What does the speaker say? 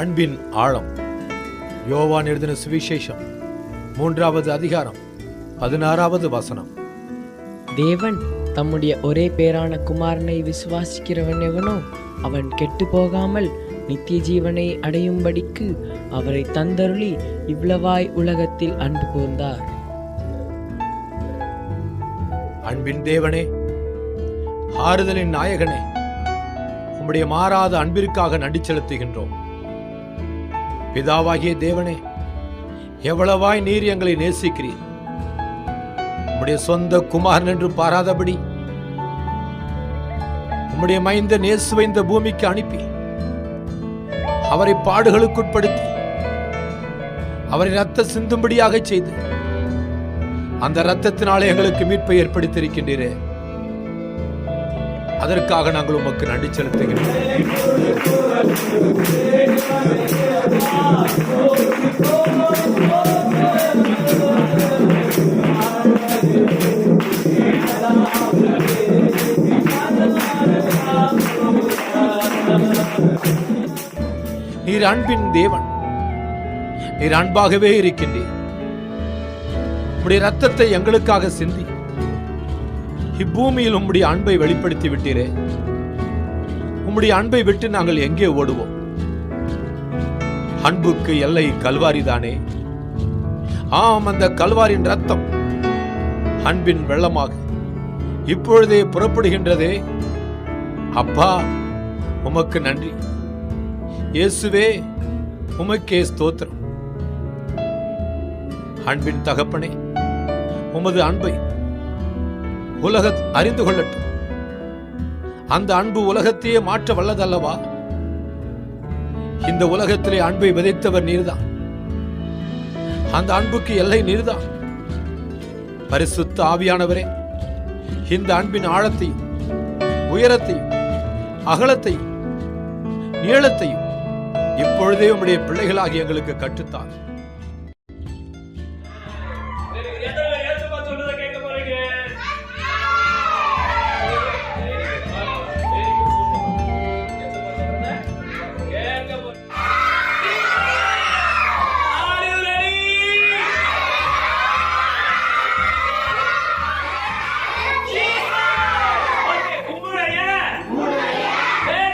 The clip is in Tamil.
அன்பின் ஆழம். யோவான் எழுதின சுவிசேஷம் 3வது அதிகாரம் 16வது வசனம். தேவன் தம்முடைய ஒரே பேரான குமாரனை விசுவாசிக்கிறவன் எவனோ அவன் கெட்டு போகாமல் நித்திய ஜீவனை அடையும்படிக்கு அவரை தந்தருளி இவ்வளவாய் உலகத்தில் அன்பு கூர்ந்தார். அன்பின் தேவனே, ஆறுதலின் நாயகனே, உம்முடைய மாறாத அன்பிற்காக நன்றி செலுத்துகின்றோம். பிதாவாகிய தேவனே, எவ்வளவாய் நீர் எங்களை நேசிக்கிறீர். உம்முடைய சொந்த குமாரன் என்று பாராதபடி உம்முடைய மைந்த நேசுவை இந்த பூமிக்கு அனுப்பி அவரை பாடுகளுக்குட்படுத்தி அவரை ரத்த சிந்தும்படியாக செய்து அந்த இரத்தத்தினாலே எங்களுக்கு மீட்பை ஏற்படுத்தியிருக்கின்றீரே, அதற்காக நாங்கள் உமக்கு நன்றி செலுத்துகிறோம். நீர் அன்பின் தேவன், நீர் அன்பாகவே இருக்கின்றீர். உம்முடைய ரத்தத்தை எங்களுக்காக சிந்தி இப்பூமியில் உம்முடைய அன்பை வெளிப்படுத்தி விட்டீரே. உம்முடைய அன்பை விட்டு நாங்கள் எங்கே ஓடுவோம்? அன்புக்கு எல்லை கல்வாரிதானே. ஆம், அந்த கல்வாரின் ரத்தம் அன்பின் வெள்ளமாக இப்பொழுதே புறப்படுகின்றதே. அப்பா, உமக்கு நன்றி. இயேசுவே, உமக்கே ஸ்தோத்திரம். அன்பின் தகப்பனே, உமது அன்பை உலக அறிந்து கொள்ளட்டும். அந்த அன்பு உலகத்தையே மாற்ற வல்லதல்லவா? இந்த உலகத்திலே அன்பை விதைத்தவர் நீர்தான். அந்த அன்புக்கு எல்லை நீர்தான். பரிசுத்த ஆவியானவரே, இந்த அன்பின் ஆழத்தையும் உயரத்தையும் அகலத்தையும் நீளத்தையும் இப்பொழுதே உம்முடைய பிள்ளைகளாகி எங்களுக்கு கற்றுத்தார்.